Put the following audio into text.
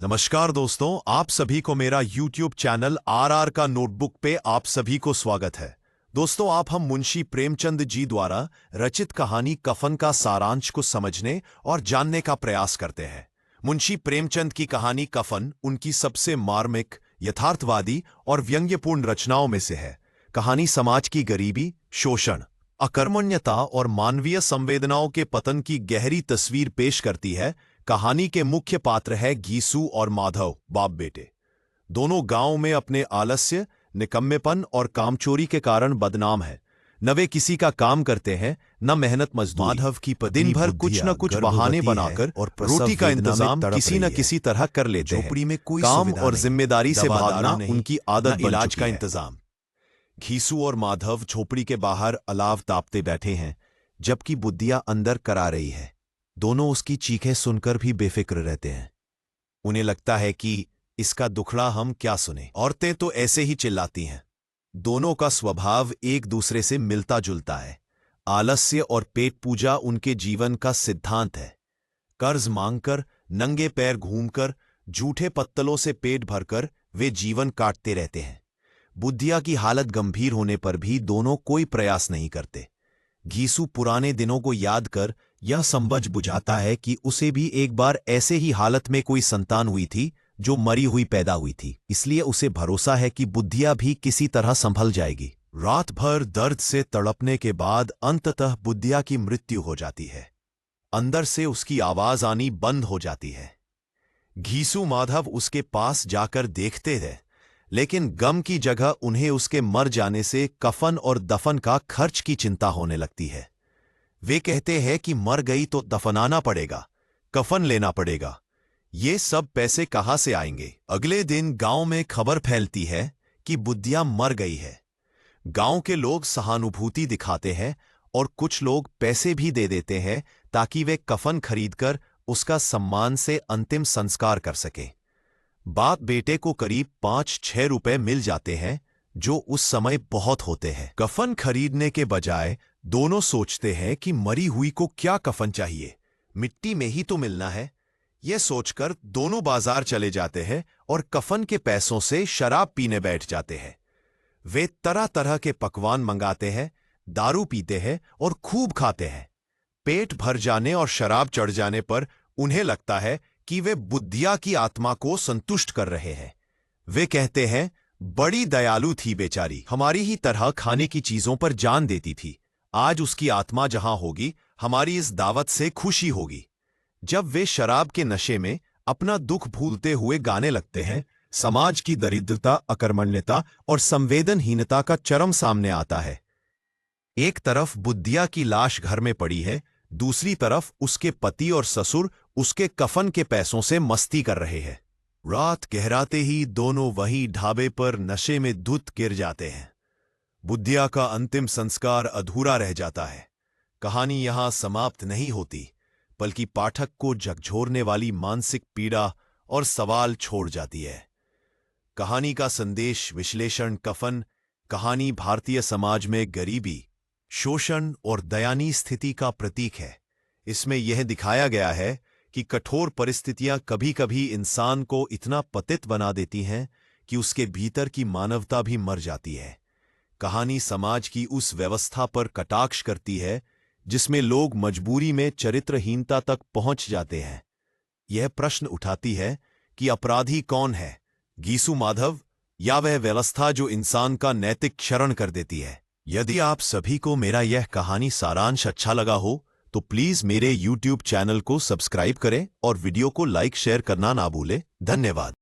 नमस्कार दोस्तों, आप सभी को मेरा YouTube चैनल RR का नोटबुक पे आप सभी को स्वागत है। दोस्तों, आप हम मुंशी प्रेमचंद जी द्वारा रचित कहानी कफन का सारांश को समझने और जानने का प्रयास करते हैं। मुंशी प्रेमचंद की कहानी कफन उनकी सबसे मार्मिक, यथार्थवादी और व्यंग्यपूर्ण रचनाओं में से है। कहानी समाज की गरीबी, शोषण, अकर्मण्यता और मानवीय संवेदनाओं के पतन की गहरी तस्वीर पेश करती है। कहानी के मुख्य पात्र है घीसू और माधव, बाप बेटे। दोनों गांव में अपने आलस्य, निकम्मेपन और कामचोरी के कारण बदनाम है। न वे किसी का काम करते हैं, न मेहनत मजदूरी। माधव की दिन भर कुछ न कुछ बहाने बनाकर और रोटी का इंतजाम किसी न किसी तरह कर लेते हैं। झोपड़ी में कोई काम और जिम्मेदारी से भागना उनकी आदत, इलाज का इंतजाम। घीसू और माधव झोपड़ी के बाहर अलाव तापते बैठे हैं, जबकि बुद्धिया अंदर करा रही है। दोनों उसकी चीखें सुनकर भी बेफिक्र रहते हैं। उन्हें लगता है कि इसका दुखड़ा हम क्या सुने। औरतें तो ऐसे ही चिल्लाती हैं। दोनों का स्वभाव एक दूसरे से मिलता जुलता है। आलस्य और पेट पूजा उनके जीवन का सिद्धांत है। कर्ज मांगकर, नंगे पैर घूमकर, झूठे पत्तलों से पेट भरकर वे जीवन काटते रहते हैं। बुद्धिया की हालत गंभीर होने पर भी दोनों कोई प्रयास नहीं करते। घीसू पुराने दिनों को याद कर यह समझ बुझाता है कि उसे भी एक बार ऐसे ही हालत में कोई संतान हुई थी जो मरी हुई पैदा हुई थी। इसलिए उसे भरोसा है कि बुद्धिया भी किसी तरह संभल जाएगी। रात भर दर्द से तड़पने के बाद अंततः बुद्धिया की मृत्यु हो जाती है। अंदर से उसकी आवाज आनी बंद हो जाती है। घीसू माधव उसके पास जाकर देखते रहे, लेकिन गम की जगह उन्हें उसके मर जाने से कफन और दफन का खर्च की चिंता होने लगती है। वे कहते हैं कि मर गई तो दफनाना पड़ेगा, कफन लेना पड़ेगा। ये सब पैसे कहाँ से आएंगे? अगले दिन गांव में खबर फैलती है कि बुद्धिया मर गई है। गांव के लोग सहानुभूति दिखाते हैं और कुछ लोग पैसे भी दे देते हैं ताकि वे कफन खरीदकर उसका सम्मान से अंतिम संस्कार कर सकें। बाप बेटे को करीब 5-6 रुपए मिल जाते हैं, जो उस समय बहुत होते हैं। कफन खरीदने के बजाय दोनों सोचते हैं कि मरी हुई को क्या कफन चाहिए, मिट्टी में ही तो मिलना है। यह सोचकर दोनों बाजार चले जाते हैं और कफन के पैसों से शराब पीने बैठ जाते हैं। वे तरह तरह के पकवान मंगाते हैं, दारू पीते हैं और खूब खाते हैं। पेट भर जाने और शराब चढ़ जाने पर उन्हें लगता है कि वे बुद्धिया की आत्मा को संतुष्ट कर रहे हैं। वे कहते हैं, बड़ी दयालु थी बेचारी, हमारी ही तरह खाने की चीजों पर जान देती थी। आज उसकी आत्मा जहां होगी, हमारी इस दावत से खुशी होगी। जब वे शराब के नशे में अपना दुख भूलते हुए गाने लगते हैं, समाज की दरिद्रता, अकर्मण्यता और संवेदनहीनता का चरम सामने आता है। एक तरफ बुद्धिया की लाश घर में पड़ी है, दूसरी तरफ उसके पति और ससुर उसके कफन के पैसों से मस्ती कर रहे हैं। रात गहराते ही दोनों वहीं ढाबे पर नशे में धुत गिर जाते हैं। बुद्धिया का अंतिम संस्कार अधूरा रह जाता है। कहानी यहां समाप्त नहीं होती, बल्कि पाठक को झकझोरने वाली मानसिक पीड़ा और सवाल छोड़ जाती है। कहानी का संदेश विश्लेषण कफन कहानी भारतीय समाज में गरीबी, शोषण और दयनीय स्थिति का प्रतीक है। इसमें यह दिखाया गया है कि कठोर परिस्थितियां कभी कभी इंसान को इतना पतित बना देती हैं कि उसके भीतर की मानवता भी मर जाती है। कहानी समाज की उस व्यवस्था पर कटाक्ष करती है जिसमें लोग मजबूरी में चरित्रहीनता तक पहुंच जाते हैं। यह प्रश्न उठाती है कि अपराधी कौन है, घीसू माधव या वह व्यवस्था जो इंसान का नैतिक क्षरण कर देती है। यदि आप सभी को मेरा यह कहानी सारांश अच्छा लगा हो तो प्लीज मेरे YouTube चैनल को सब्सक्राइब करें और वीडियो को लाइक शेयर करना ना भूलें। धन्यवाद।